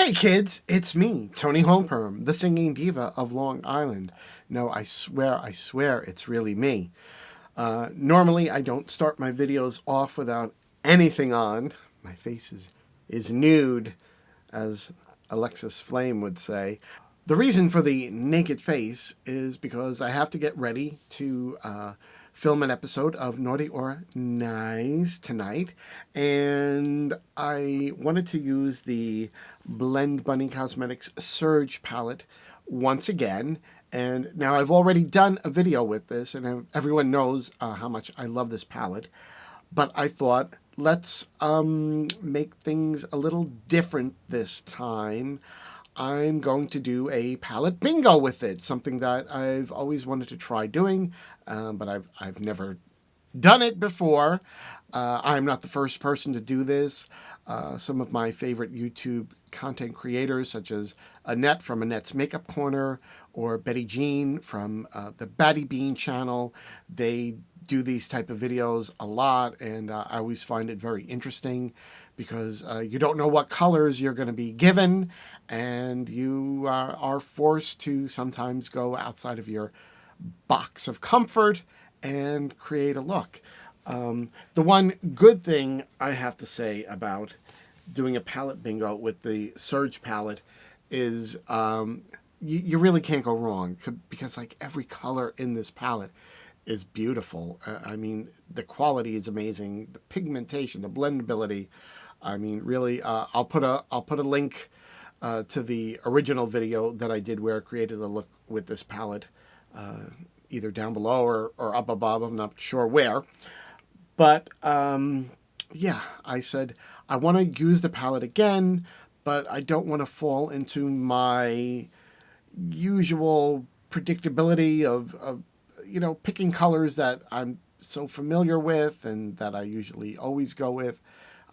Hey kids, it's me, Toni Homeperm, the singing diva of Long Island. No, I swear, it's really me. Normally, I don't start my videos off without anything on. My face is nude, as Alexis Flame would say. The reason for the naked face is because I have to get ready to film an episode of Naughty or Nice tonight, and I wanted to use the Blend Bunny Cosmetics Surge palette once again. And now I've already done a video with this, and everyone knows how much I love this palette. But I thought, let's make things a little different this time. I'm going to do a palette bingo with it, something that I've always wanted to try doing, but I've never done it before. I'm not the first person to do this. Some of my favorite YouTube content creators, such as Annette from Annette's Makeup Corner or Betty Jean from the Batty Bean channel, they do these type of videos a lot, and I always find it very interesting because you don't know what colors you're going to be given, and you are forced to sometimes go outside of your box of comfort and create a look. The one good thing I have to say about doing a palette bingo with the Surge palette is you really can't go wrong, because like every color in this palette is beautiful. I mean, the quality is amazing, the pigmentation, the blendability. I mean, really, I'll put a link to the original video that I did where I created a look with this palette, either down below or up above. I'm not sure where. But yeah, I said I want to use the palette again, but I don't want to fall into my usual predictability of picking colors that I'm so familiar with and that I usually always go with.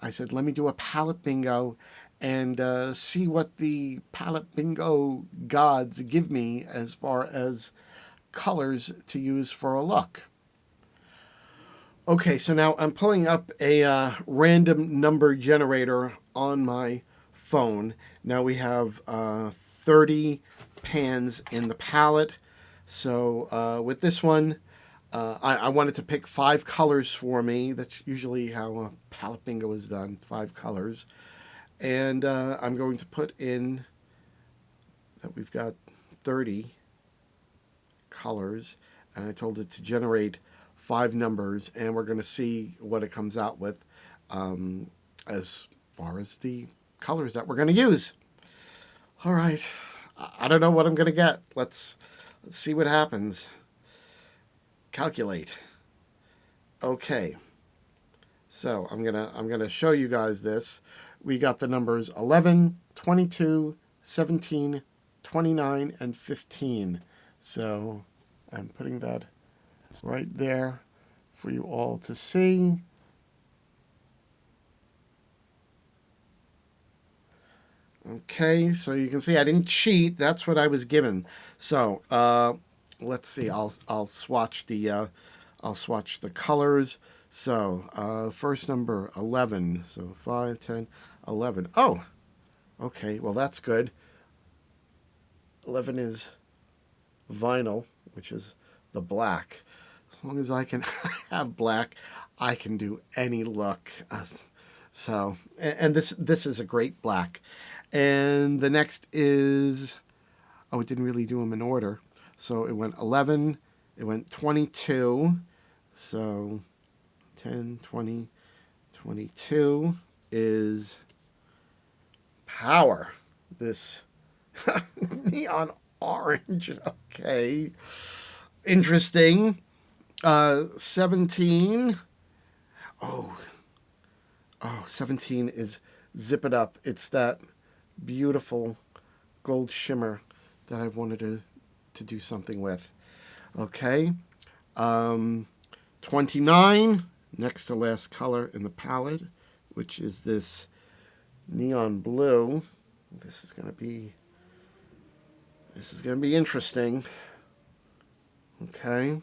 I said, let me do a palette bingo and see what the palette bingo gods give me as far as colors to use for a look. Okay, so now I'm pulling up a random number generator on my phone. Now we have 30 pans in the palette. So with this one, I wanted to pick 5 colors for me. That's usually how a palette bingo is done, 5 colors. And I'm going to put in that we've got 30 colors. And I told it to generate 5 numbers, and we're going to see what it comes out with as far as the colors that we're going to use. All right. I don't know what I'm going to get. Let's see what happens. Calculate. Okay. So I'm gonna show you guys this. We got the numbers 11, 22, 17, 29, and 15. So I'm putting that right there for you all to see. Okay, so you can see I didn't cheat. That's what I was given. So let's see. I'll swatch the colors. So first number 11. So 5, 10, 11. Oh, okay. Well, that's good. 11 is vinyl, which is the black. As long as I can have black, I can do any look. So, and this is a great black. And the next is, oh, it didn't really do them in order. So it went 11, it went 22. So 10, 20, 22 is power. This neon orange. Okay. Interesting. 17. Oh, 17 is Zip It Up. It's that beautiful gold shimmer that I've wanted to do something with. Okay. 29, next to last color in the palette, which is this neon blue. This is going to be interesting. Okay.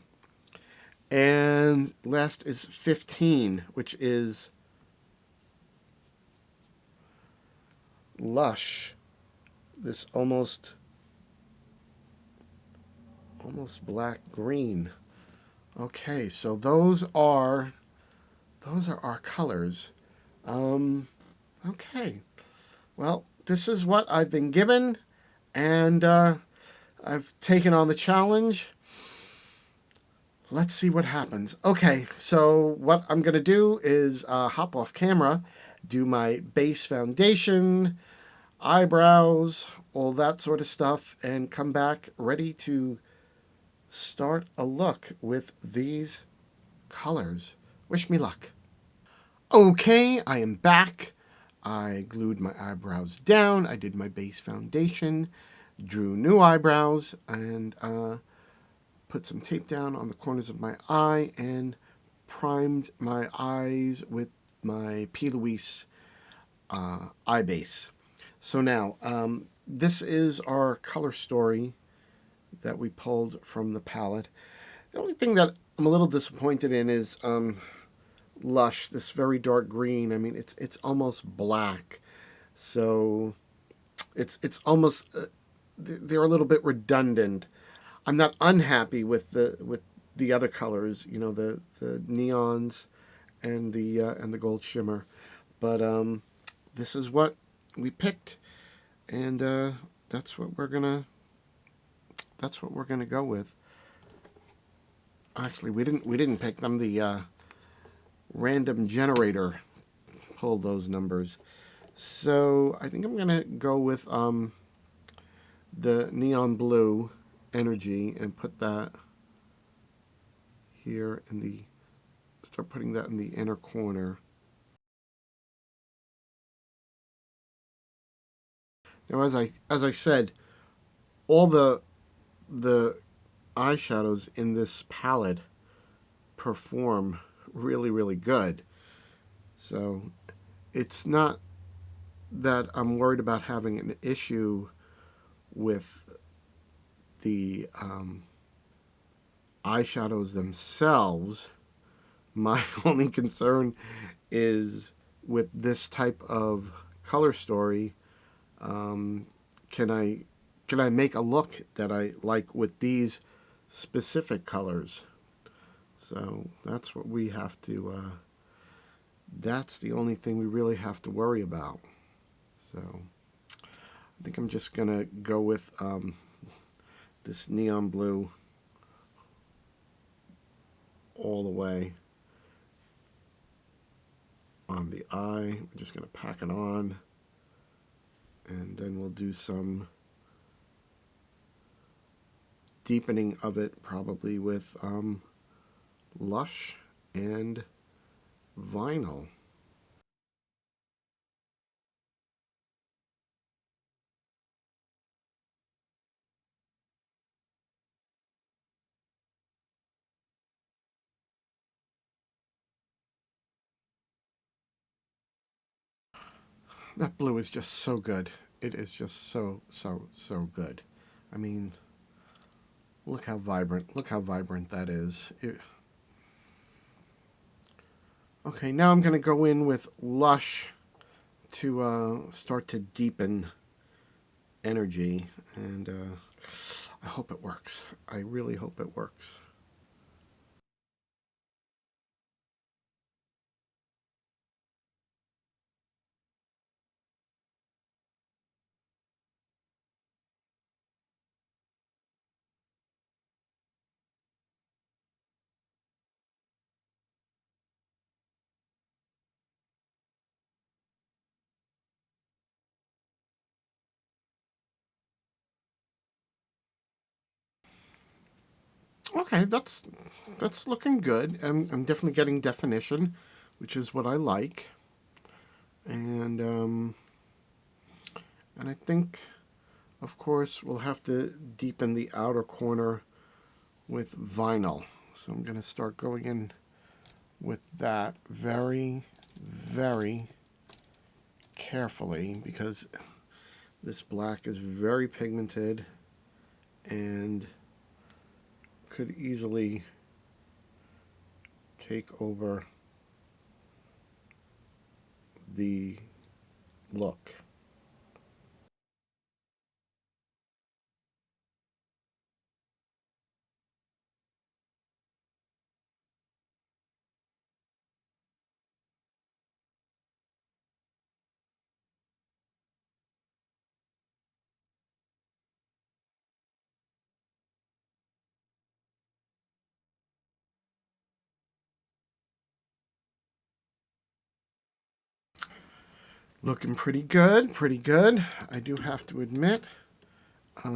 And last is 15, which is Lush this almost black green. Okay, so those are our colors. Okay. Well, this is what I've been given, and I've taken on the challenge. Let's see what happens. Okay, so what I'm going to do is hop off camera, do my base foundation, eyebrows, all that sort of stuff, and come back ready to start a look with these colors. Wish me luck. Okay, I am back. I glued my eyebrows down. I did my base foundation, drew new eyebrows, and put some tape down on the corners of my eye and primed my eyes with my P. Louise eye base. So now, this is our color story that we pulled from the palette. The only thing that I'm a little disappointed in is Lush, this very dark green. I mean, it's almost black, so it's almost they're a little bit redundant. I'm not unhappy with the other colors, you know, the neons and the gold shimmer, but this is what we picked, and that's what we're gonna go with. Actually, we didn't pick them. The random generator pulled those numbers. So I think I'm gonna go with the neon blue energy and put that here in the, start putting that in the inner corner. Now, as I said, all the eyeshadows in this palette perform really good. So it's not that I'm worried about having an issue with the eyeshadows themselves. My only concern is with this type of color story. Can I make a look that I like with these specific colors? So that's what we have to, that's the only thing we really have to worry about. So I think I'm just going to go with this neon blue all the way on the eye. We're just going to pack it on, and then we'll do some deepening of it, probably with Lush and vinyl. That blue is just so good. It is just so good. I mean, look how vibrant that is. Okay, now I'm going to go in with Lush to start to deepen energy, and I hope it works. I really hope it works. Okay, that's looking good. I'm definitely getting definition, which is what I like. And I think, of course, we'll have to deepen the outer corner with vinyl. So I'm going to start going in with that very carefully, because this black is very pigmented and could easily take over the look. Looking pretty good, pretty good. I do have to admit. I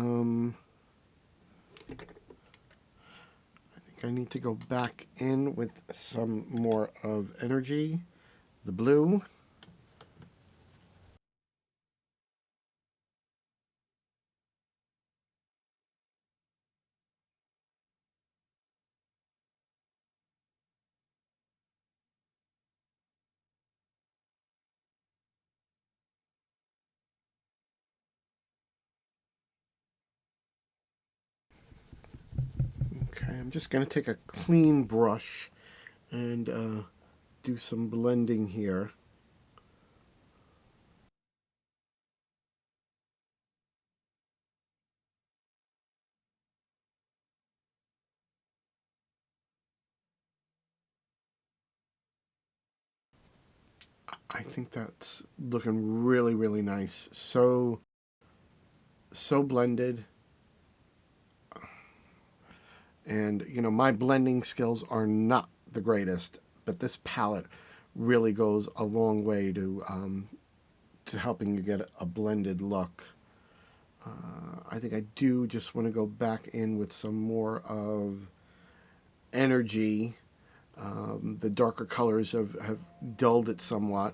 think I need to go back in with some more of energy, the blue. Okay, I'm just going to take a clean brush and do some blending here. I think that's looking really, really nice. So blended. And, you know, my blending skills are not the greatest, but this palette really goes a long way to helping you get a blended look. I think I do just want to go back in with some more of energy. The darker colors have dulled it somewhat.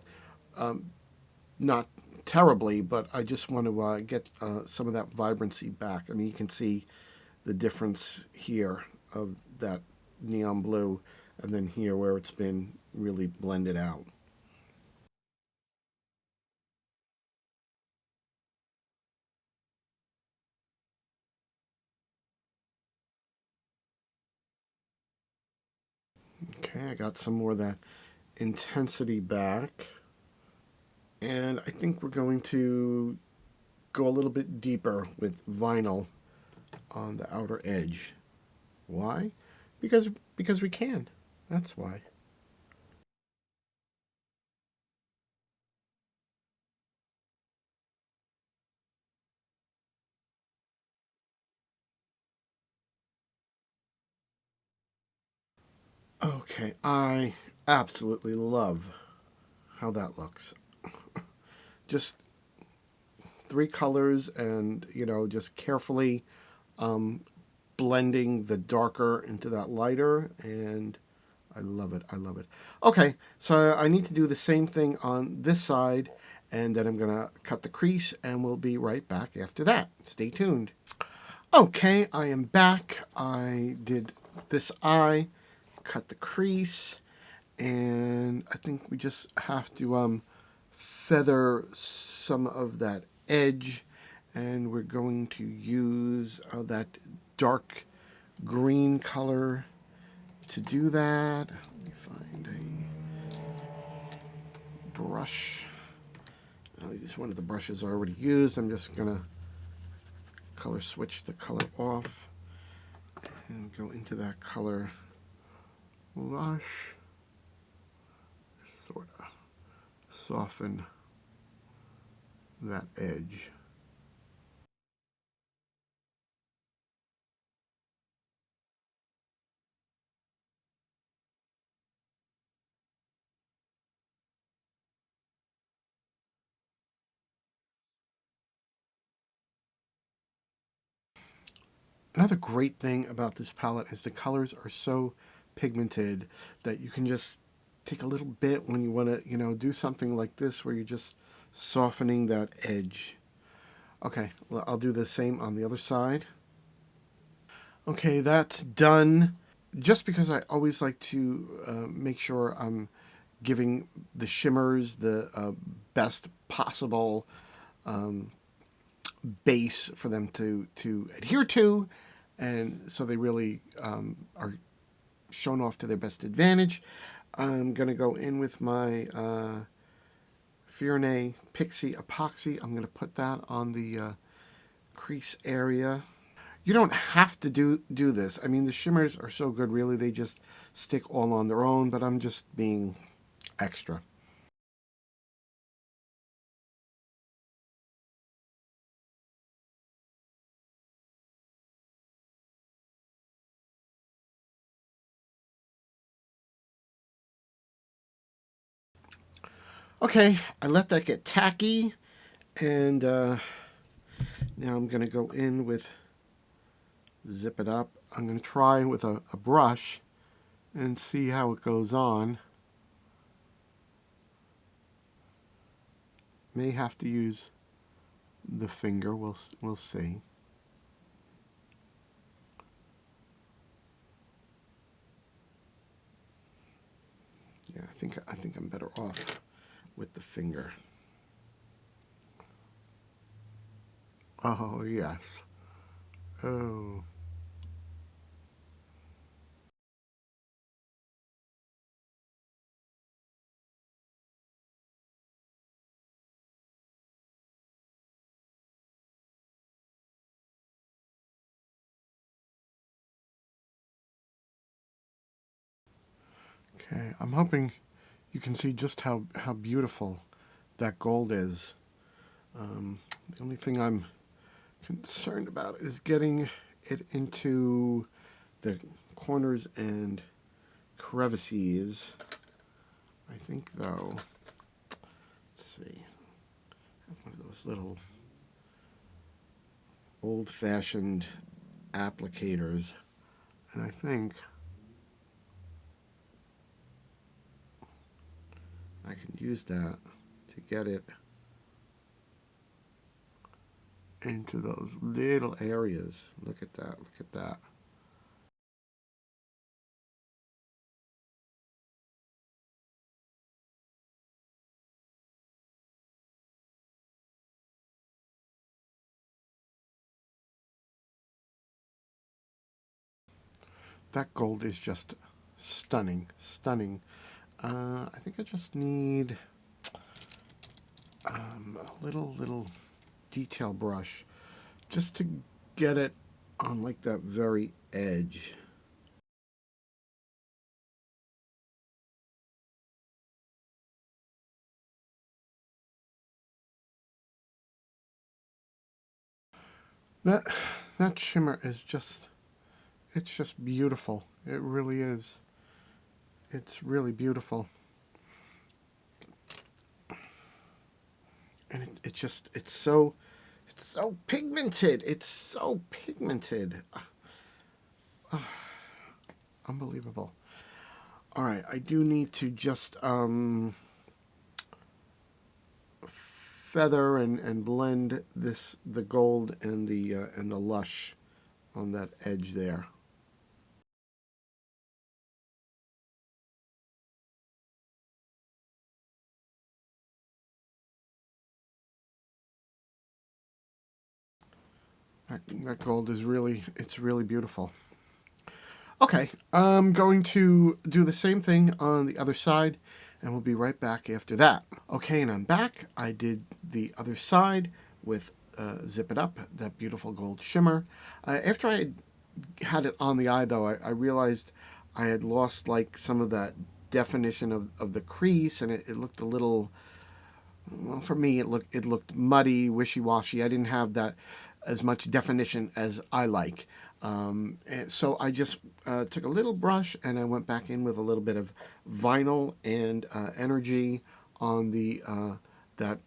Not terribly, but I just want to get some of that vibrancy back. I mean, you can see the difference here of that neon blue and then here where it's been really blended out. Okay, I got some more of that intensity back. And I think we're going to go a little bit deeper with vinyl on the outer edge. Why? Because we can. That's why. Okay, I absolutely love how that looks. Just three colors and, you know, just carefully blending the darker into that lighter, and I love it. I love it. Okay, so I need to do the same thing on this side, and then I'm going to cut the crease, and we'll be right back after that. Stay tuned. Okay, I am back. I did this eye, cut the crease, and I think we just have to feather some of that edge, and we're going to use that dark green color to do that. Let me find a brush. I'll use one of the brushes I already used. I'm just gonna color switch the color off and go into that color wash, sort of soften that edge. Another great thing about this palette is the colors are so pigmented that you can just take a little bit when you want to, you know, do something like this where you're just softening that edge. Okay, well, I'll do the same on the other side. Okay, that's done. Just because I always like to make sure I'm giving the shimmers the best possible base for them to adhere to, and so they really are shown off to their best advantage. I'm going to go in with my Fiorne Pixie Epoxy. I'm going to put that on the crease area. You don't have to do this. I mean, the shimmers are so good, really. They just stick all on their own, but I'm just being extra. Okay, I let that get tacky, and now I'm going to go in with Zip It Up. I'm going to try with a brush and see how it goes on. May have to use the finger. We'll see. Yeah, I think I'm better off with the finger. Oh yes. Oh. Okay, I'm hoping you can see just how beautiful that gold is. The only thing I'm concerned about is getting it into the corners and crevices. I think though, let's see, I have one of those little old-fashioned applicators, and I think I can use that to get it into those little areas. Look at that, look at that. That gold is just stunning, stunning. I think I just need a little detail brush just to get it on like that very edge. That that shimmer is just, it's just beautiful. It really is. It's really beautiful. And it's so pigmented. It's so pigmented. Unbelievable. All right, I do need to just feather and blend the gold and the lush on that edge there. That gold is really, it's really beautiful. Okay, I'm going to do the same thing on the other side, and we'll be right back after that. Okay, and I'm back. I did the other side with Zip It Up, that beautiful gold shimmer. After I had it on the eye, though, I realized I had lost like some of that definition of the crease, and it looked a little, well, for me, it looked muddy, wishy-washy. I didn't have that as much definition as I like. And so I just took a little brush and I went back in with a little bit of vinyl and energy on the that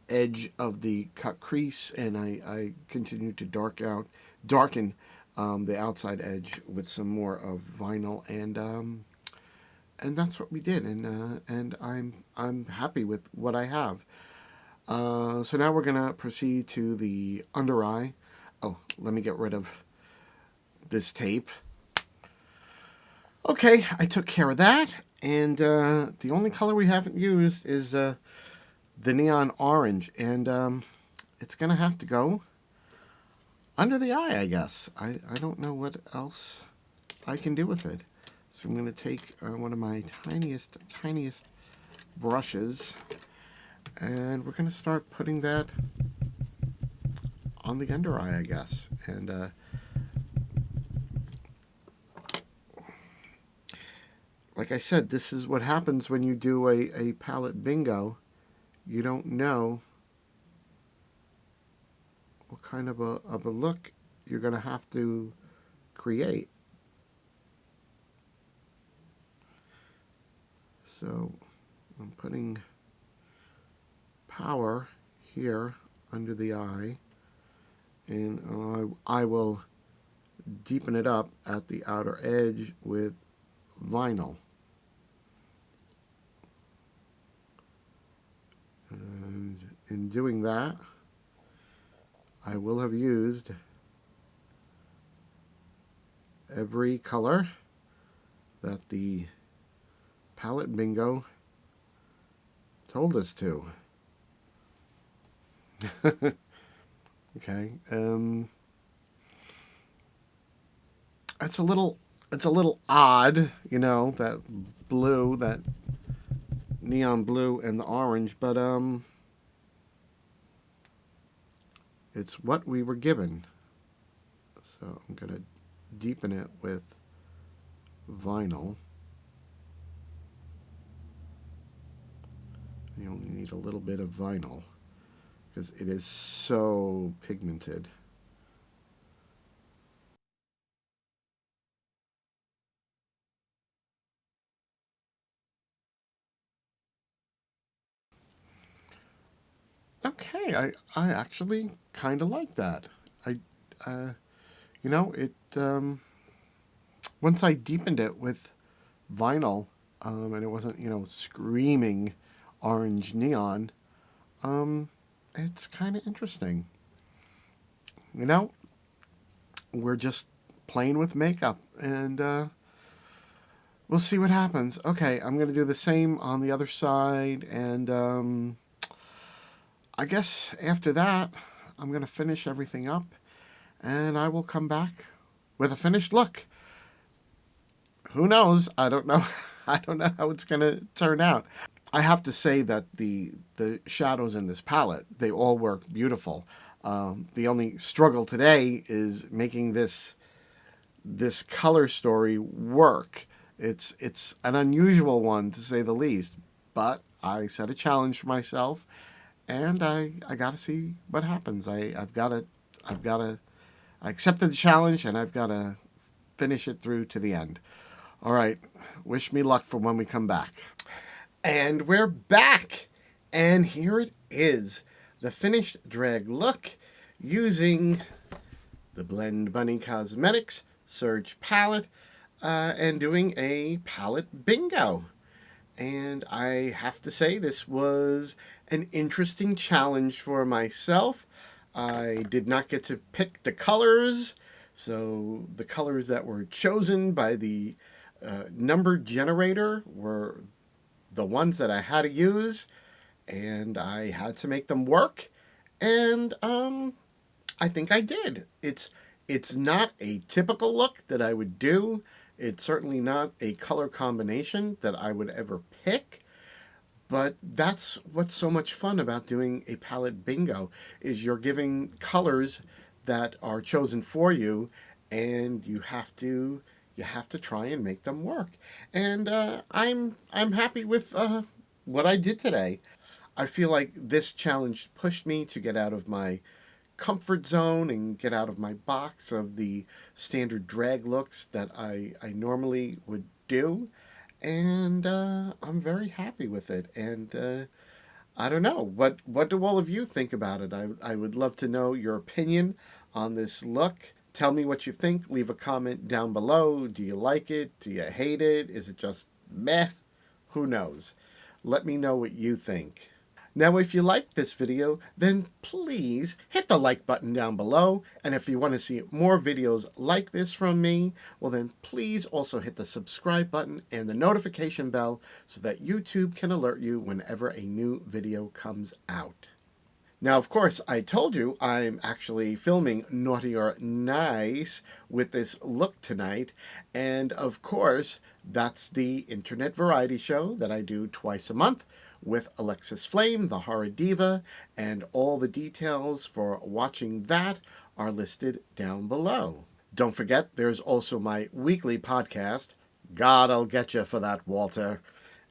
edge of the cut crease, and I continued to darken the outside edge with some more of vinyl, and that's what we did, and I'm happy with what I have. So now we're gonna proceed to the under eye. Oh, let me get rid of this tape. Okay, I took care of that, and the only color we haven't used is the neon orange, and it's gonna have to go under the eye, I guess. I don't know what else I can do with it. So I'm gonna take one of my tiniest brushes, and we're gonna start putting that on the under eye, I guess. And like I said, this is what happens when you do a palette bingo. You don't know what kind of a look you're going to have to create. So I'm putting power here under the eye, and I will deepen it up at the outer edge with vinyl. And in doing that, I will have used every color that the palette bingo told us to. Okay. It's a little odd, you know, that blue, that neon blue and the orange, but it's what we were given. So I'm going to deepen it with vinyl. You only need a little bit of vinyl because it is so pigmented. Okay, I actually kind of like that. You know, it once I deepened it with vinyl, and it wasn't, you know, screaming orange neon, it's kind of interesting. You know, we're just playing with makeup, and we'll see what happens. Okay, I'm going to do the same on the other side, and I guess after that, I'm going to finish everything up, and I will come back with a finished look. Who knows? I don't know. I don't know how it's going to turn out. I have to say that the shadows in this palette, they all work beautiful. The only struggle today is making this color story work. It's an unusual one, to say the least, but I set a challenge for myself, and I got to see what happens. I accepted the challenge, and I've got to finish it through to the end. All right, wish me luck for when we come back. And we're back, and here it is, the finished drag look using the Blend Bunny Cosmetics Surge palette, and doing a palette bingo. And I have to say, this was an interesting challenge for myself. I did not get to pick the colors, so the colors that were chosen by the number generator were the ones that I had to use, and I had to make them work, and I think I did. It's not a typical look that I would do. It's certainly not a color combination that I would ever pick, but that's what's so much fun about doing a palette bingo, is you're giving colors that are chosen for you, and you have to try and make them work. And I'm happy with what I did today. I feel like this challenge pushed me to get out of my comfort zone and get out of my box of the standard drag looks that I normally would do. And I'm very happy with it. And I don't know, what do all of you think about it? I would love to know your opinion on this look. Tell me what you think. Leave a comment down below. Do you like it? Do you hate it? Is it just meh? Who knows? Let me know what you think. Now, if you liked this video, then please hit the like button down below. And if you want to see more videos like this from me, well then please also hit the subscribe button and the notification bell so that YouTube can alert you whenever a new video comes out. Now, of course, I told you I'm actually filming Naughty or Nice with this look tonight. And of course, that's the internet variety show that I do twice a month with Alexis Flame, the horror diva, and all the details for watching that are listed down below. Don't forget, there's also my weekly podcast, God, I'll Get You for That, Walter.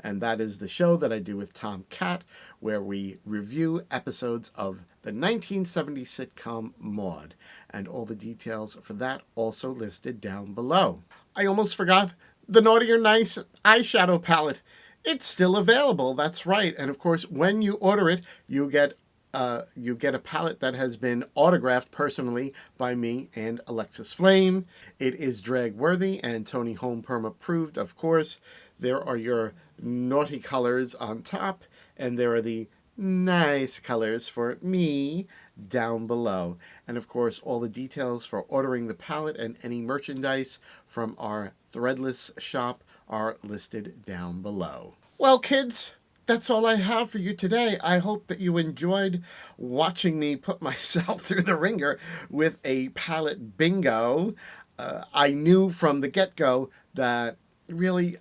And that is the show that I do with Tom Cat, where we review episodes of the 1970s sitcom Maude. And all the details for that also listed down below. I almost forgot the Naughty or Nice eyeshadow palette. It's still available, that's right. And of course, when you order it, you get a palette that has been autographed personally by me and Alexis Flame. It is drag worthy and Toni Home Perm approved, of course. There are your naughty colors on top, and there are the nice colors for me down below. And of course, all the details for ordering the palette and any merchandise from our threadless shop are listed down below. Well, kids, that's all I have for you today. I hope that you enjoyed watching me put myself through the ringer with a palette bingo. I knew from the get-go that really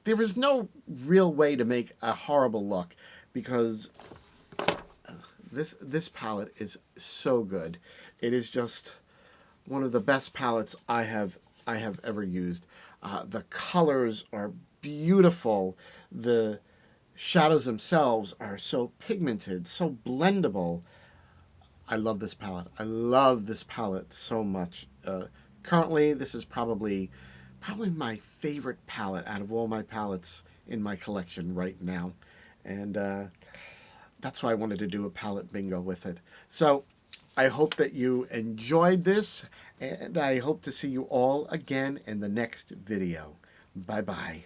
there was no real way to make a horrible look, because this palette is so good. It is just one of the best palettes I have ever used. The colors are beautiful. The shadows themselves are so pigmented, so blendable. I love this palette. I love this palette so much. Currently, this is probably my favorite palette out of all my palettes in my collection right now. And that's why I wanted to do a palette bingo with it. So I hope that you enjoyed this, and I hope to see you all again in the next video. Bye-bye.